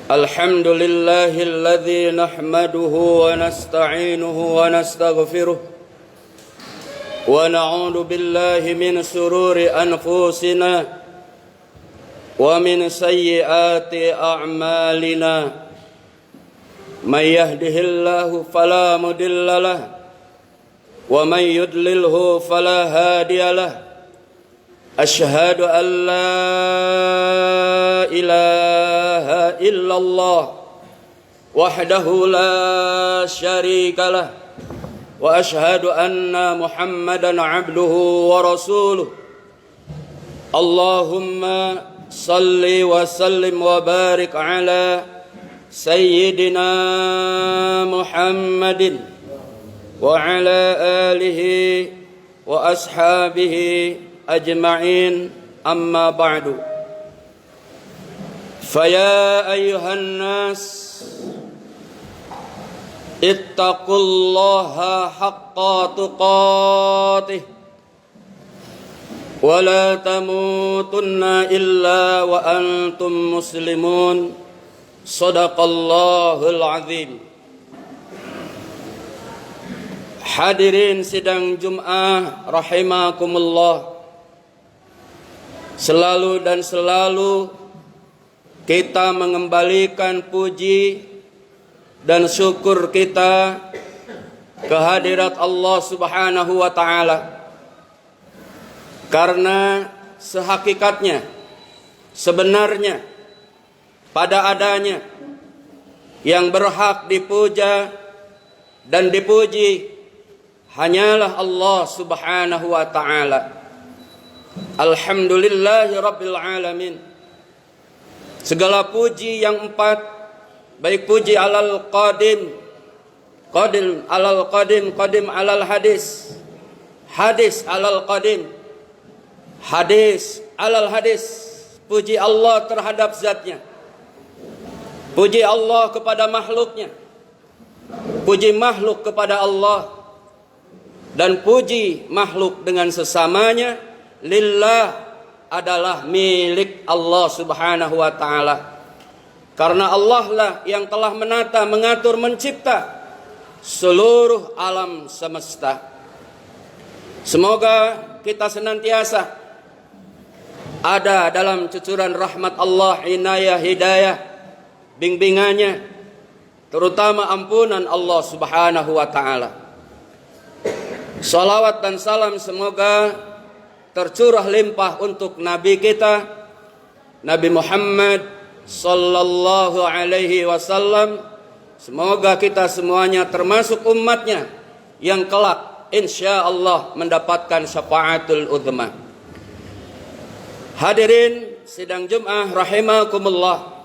Alhamdulillahilladzi nahmaduhu wa nasta'inuhu wa nastaghfiruh wa na'udzu billahi min sururi anfusina wa min sayyiati a'malina. May yahdihillahu fala mudilla lahu wa may yudlilhu fala hadiya lahu. Asyhadu an la ilaha illallah wahdahu la syarika lah wa asyhadu anna Muhammadan abduhu wa rasuluh. Allahumma salli wa sallim wa barik ala sayyidina Muhammadin wa ala alihi wa ashabihi ajma'in, amma ba'du. Faya ayyuhan nas ittaqullaha haqqa tuqatih wa la tamutunna illa wa antum muslimun. Shadaqallahul azim. Hadirin sidang Jum'ah rahimakumullah. Selalu dan selalu kita mengembalikan puji dan syukur kita kehadirat Allah Subhanahu wa ta'ala. Karena sehakikatnya, sebenarnya, pada adanya yang berhak dipuja dan dipuji hanyalah Allah Subhanahu wa ta'ala. Alhamdulillahi Rabbil Alamin. Segala puji yang empat, baik puji alal qadim, qadim alal qadim, qadim alal hadis, hadis alal qadim, hadis alal hadis. Puji Allah terhadap zatnya, puji Allah kepada makhluknya, puji makhluk kepada Allah, dan puji makhluk dengan sesamanya lillah adalah milik Allah Subhanahu wa ta'ala. Karena Allah lah yang telah menata, mengatur, mencipta seluruh alam semesta. Semoga kita senantiasa ada dalam cucuran rahmat Allah, inayah, hidayah, bimbingannya, terutama ampunan Allah Subhanahu wa ta'ala. Salawat dan salam semoga tercurah limpah untuk Nabi kita, Nabi Muhammad sallallahu alaihi wasallam. Semoga kita semuanya termasuk umatnya yang kelak insyaallah mendapatkan syafaatul uzma. Hadirin sidang Jum'ah rahimakumullah.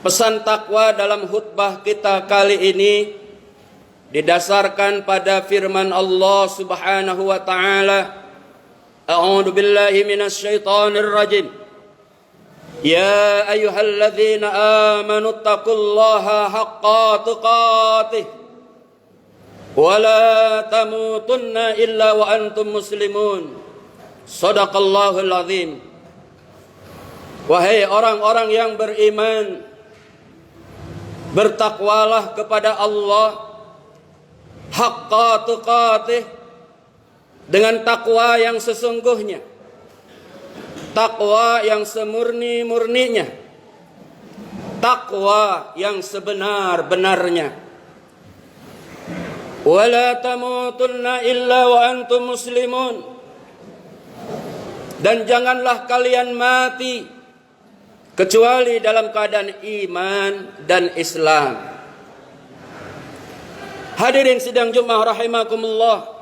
Pesan takwa dalam khutbah kita kali ini didasarkan pada firman Allah Subhanahu wa ta'ala. A'udzu billahi minasy syaithanir rajim. Ya ayyuhalladzina amanu taqullaha haqqa tuqatih wa la tamutunna illa wa antum muslimun. Shadaqallahul azim. Wahai orang-orang yang beriman, bertakwalah kepada Allah haqqa tuqatih, dengan takwa yang sesungguhnya, takwa yang semurni-murninya, takwa yang sebenar-benarnya. Wala tamutunna illa wa antum muslimun. Dan janganlah kalian mati kecuali dalam keadaan iman dan Islam. Hadirin sidang Jum'ah rahimakumullah.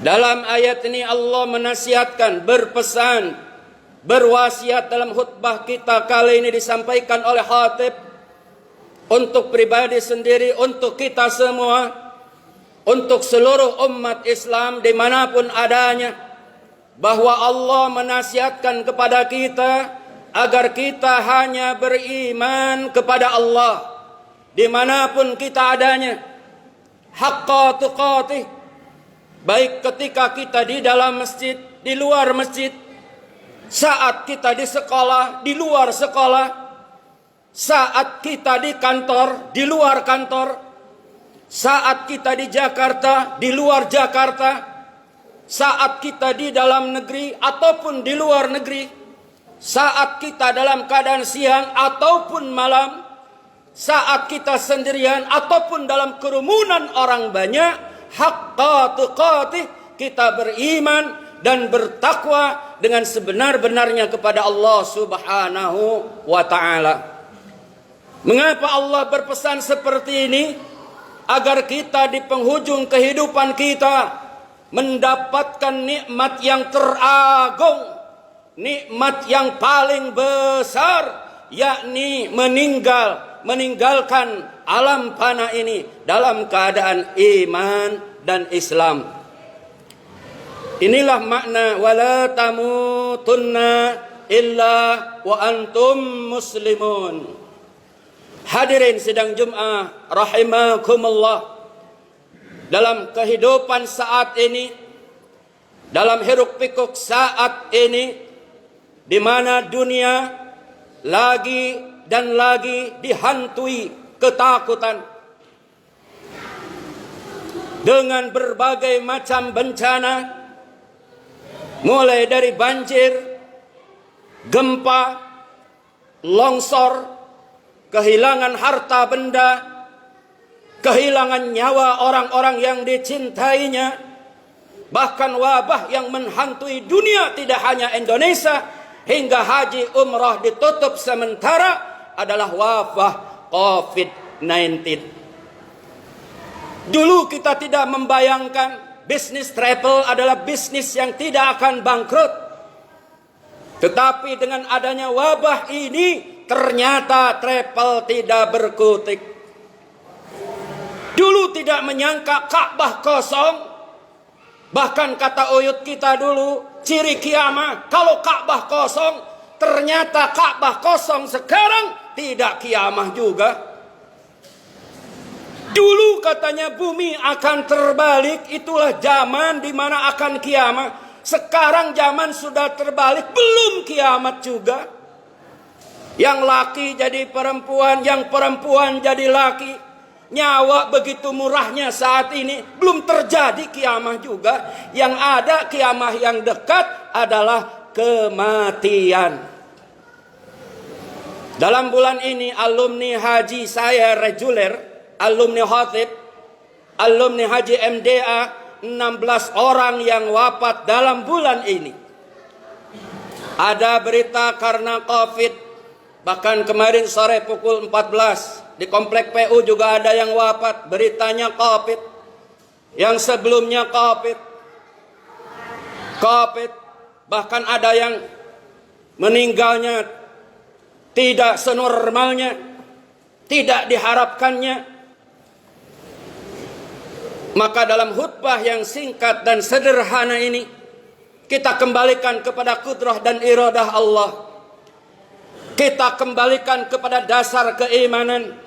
Dalam ayat ini Allah menasihatkan, berpesan, berwasiat dalam khutbah kita kali ini disampaikan oleh khatib untuk pribadi sendiri, untuk kita semua, untuk seluruh umat Islam dimanapun adanya, bahwa Allah menasihatkan kepada kita agar kita hanya beriman kepada Allah dimanapun kita adanya, haqqa tuqatih, baik ketika kita di dalam masjid di luar masjid, saat kita di sekolah, di luar sekolah, saat kita di kantor, di luar kantor, saat kita di Jakarta, di luar Jakarta, saat kita di dalam negeri ataupun di luar negeri, saat kita dalam keadaan siang ataupun malam, saat kita sendirian ataupun dalam kerumunan orang banyak, haqqa tuqatih, kita beriman dan bertakwa dengan sebenar-benarnya kepada Allah Subhanahu wa ta'ala. Mengapa Allah berpesan seperti ini? Agar kita di penghujung kehidupan kita mendapatkan nikmat yang teragung, nikmat yang paling besar, yakni meninggalkan alam fana ini dalam keadaan iman dan Islam. Inilah makna wala tamutunna illa wa antum muslimun. Hadirin sidang Jum'ah rahimakumullah, dalam kehidupan saat ini, dalam hiruk pikuk saat ini, di mana dunia lagi dan lagi dihantui ketakutan dengan berbagai macam bencana, mulai dari banjir, gempa, longsor, kehilangan harta benda, kehilangan nyawa orang-orang yang dicintainya, bahkan wabah yang menghantui dunia, tidak hanya Indonesia, hingga haji umrah ditutup sementara, adalah wabah COVID-19. Dulu kita tidak membayangkan bisnis travel adalah bisnis yang tidak akan bangkrut. Tetapi dengan adanya wabah ini, ternyata travel tidak berkutik. Dulu tidak menyangka Ka'bah kosong. Bahkan kata uyut kita dulu, ciri kiamah kalau Ka'bah kosong. Ternyata Ka'bah kosong sekarang tidak kiamah juga. Dulu katanya bumi akan terbalik, itulah zaman di mana akan kiamat. Sekarang zaman sudah terbalik, belum kiamat juga. Yang laki jadi perempuan, yang perempuan jadi laki. Nyawa begitu murahnya saat ini, belum terjadi kiamah juga. Yang ada kiamah yang dekat adalah kematian. Dalam bulan ini alumni haji saya reguler, alumni khatib, alumni haji MDA, 16 orang yang wafat dalam bulan ini. Ada berita karena COVID. Bahkan kemarin sore pukul 14 di komplek PU juga ada yang wafat, beritanya COVID. Yang sebelumnya COVID. Bahkan ada yang meninggalnya tidak senormalnya, tidak diharapkannya. Maka dalam khutbah yang singkat dan sederhana ini, kita kembalikan kepada kudrah dan iradah Allah. Kita kembalikan kepada dasar keimanan,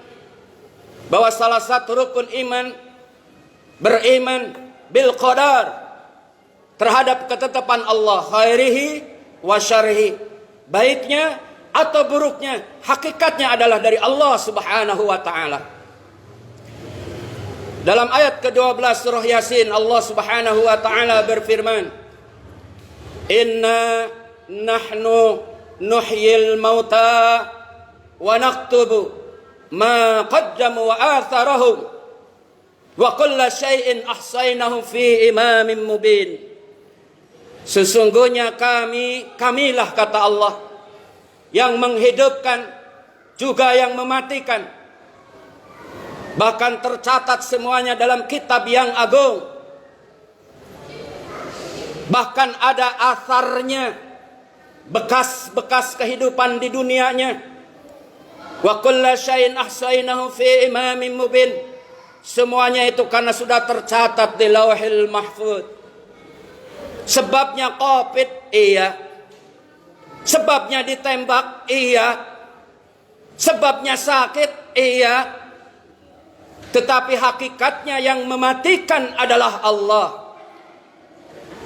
bahwa salah satu rukun iman, beriman bil qadar, terhadap ketetapan Allah, khairihi wa syarrihi, baiknya atau buruknya, hakikatnya adalah dari Allah Subhanahu wa ta'ala. Dalam ayat ke-12 surah Yasin, Allah Subhanahu wa ta'ala berfirman, Inna nahnu nuhyil mauta wa naktubu ma qaddamu wa atharahum wa kulla syai'in ahsaynahu fi imamin mubin. Sesungguhnya kamilah kata Allah, yang menghidupkan juga yang mematikan. Bahkan tercatat semuanya dalam kitab yang agung. Bahkan ada asarnya, bekas-bekas kehidupan di dunianya. Wa kulla syai'in ahsaynahu fi imamin mubin. Semuanya itu karena sudah tercatat di Lauhil Mahfuz. Sebabnya COVID, iya. Sebabnya ditembak, iya. Sebabnya sakit, iya. Tetapi hakikatnya yang mematikan adalah Allah.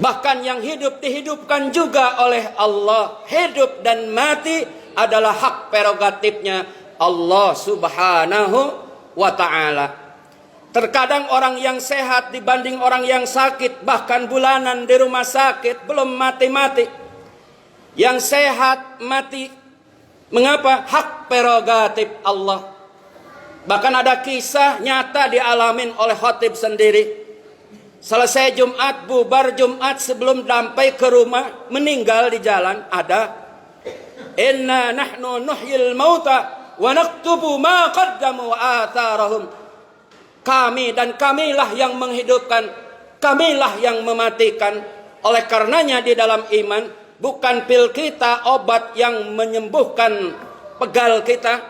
Bahkan yang hidup dihidupkan juga oleh Allah. Hidup dan mati adalah hak prerogatifnya Allah subhanahu wa ta'ala. Terkadang orang yang sehat dibanding orang yang sakit, bahkan bulanan di rumah sakit, belum mati-mati. Yang sehat mati. Mengapa? Hak prerogatif Allah. Bahkan ada kisah nyata dialamin oleh khatib sendiri. Selesai Jumat, bubar Jumat, sebelum sampai ke rumah, meninggal di jalan, ada inna nahnu nuhyil mauta wa naktubu ma qaddamu wa atharahum. Kami dan kamilah yang menghidupkan, kamilah yang mematikan. Oleh karenanya di dalam iman, bukan pil kita obat yang menyembuhkan pegal kita,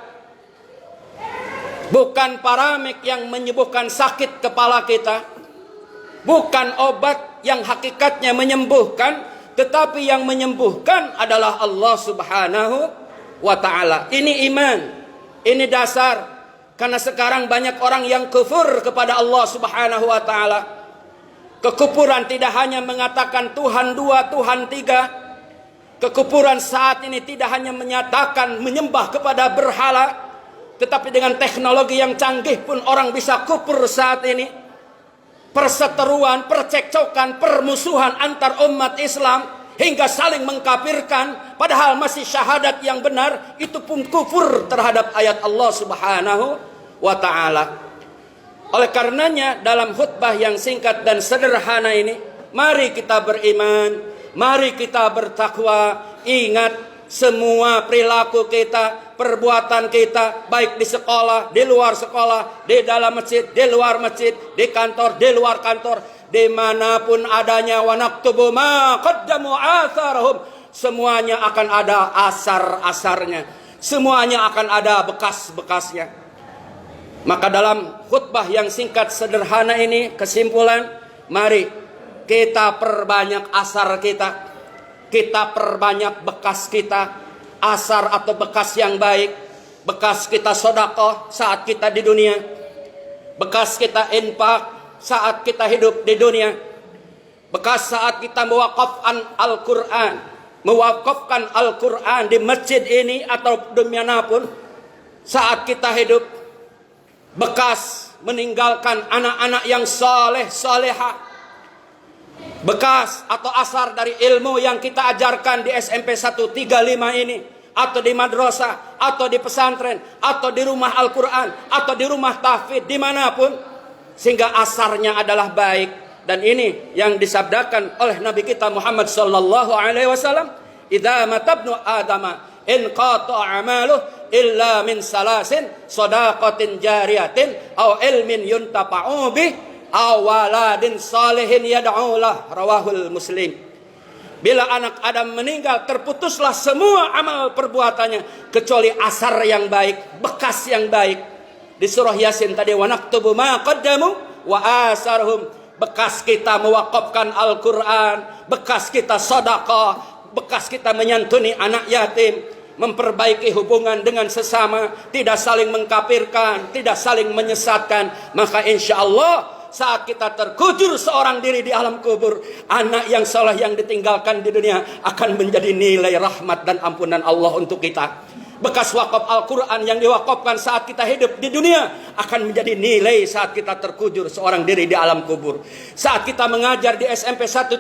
bukan paramik yang menyembuhkan sakit kepala kita, bukan obat yang hakikatnya menyembuhkan, tetapi yang menyembuhkan adalah Allah subhanahu wa ta'ala. Ini iman, ini dasar. Karena sekarang banyak orang yang kufur kepada Allah subhanahu wa ta'ala. Kekufuran tidak hanya mengatakan Tuhan dua, Tuhan tiga. Kekufuran saat ini tidak hanya menyatakan menyembah kepada berhala, tetapi dengan teknologi yang canggih pun orang bisa kufur saat ini. Perseteruan, percekcokan, permusuhan antar umat Islam hingga saling mengkafirkan, padahal masih syahadat yang benar, itu pun kufur terhadap ayat Allah subhanahu wa ta'ala. Oleh karenanya dalam khutbah yang singkat dan sederhana ini, mari kita beriman, mari kita bertakwa. Ingat, semua perilaku kita, perbuatan kita, baik di sekolah, di luar sekolah, di dalam masjid, di luar masjid, di kantor, di luar kantor, dimanapun adanya, wa naktubu ma qaddamu atharahum, semuanya akan ada asar-asarnya, semuanya akan ada bekas-bekasnya. Maka dalam khutbah yang singkat sederhana ini, kesimpulan, mari kita perbanyak asar kita. Kita perbanyak bekas kita, asar atau bekas yang baik. Bekas kita sedekah saat kita di dunia. Bekas kita infak saat kita hidup di dunia. Bekas saat kita mewakafkan Al-Quran. Mewakafkan Al-Quran di masjid ini atau dimanapun saat kita hidup. Bekas meninggalkan anak-anak yang saleh, salehah. Bekas atau asar dari ilmu yang kita ajarkan di SMP 135 ini, atau di madrasah, atau di pesantren, atau di rumah Al-Quran, atau di rumah tahfidz, dimanapun, sehingga asarnya adalah baik. Dan ini yang disabdakan oleh Nabi kita Muhammad sallallahu alaihi wasallam, idza matabnu adama in qata'a amaluh illa min salasin shadaqatin jariyatin aw ilmin yuntafa'u bih awaladin salihin yad'ulah, rawahul Muslim. Bila anak Adam meninggal, terputuslah semua amal perbuatannya kecuali asar yang baik, bekas yang baik. Di surah Yasin tadi, wa naktubu ma qaddamu wa asarhum, bekas kita mewakafkan Al-Quran, bekas kita sedekah, bekas kita menyantuni anak yatim, memperbaiki hubungan dengan sesama, tidak saling mengkafirkan, tidak saling menyesatkan. Maka insya Allah saat kita terkujur seorang diri di alam kubur, anak yang saleh yang ditinggalkan di dunia akan menjadi nilai rahmat dan ampunan Allah untuk kita. Bekas wakaf Al-Quran yang diwakafkan saat kita hidup di dunia akan menjadi nilai saat kita terkujur seorang diri di alam kubur. Saat kita mengajar di SMP 135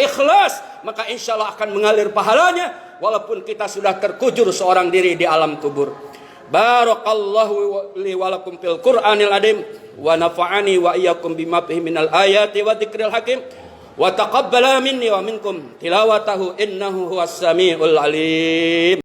ikhlas, maka insya Allah akan mengalir pahalanya walaupun kita sudah terkujur seorang diri di alam kubur. Barakallahu li wa lakum fil Qur'anil azim wa nafa'ani wa iyyakum bima fihi minal ayati wa dzikril hakim wa taqabbala minni wa minkum tilawatahu innahu huwas samiul alim.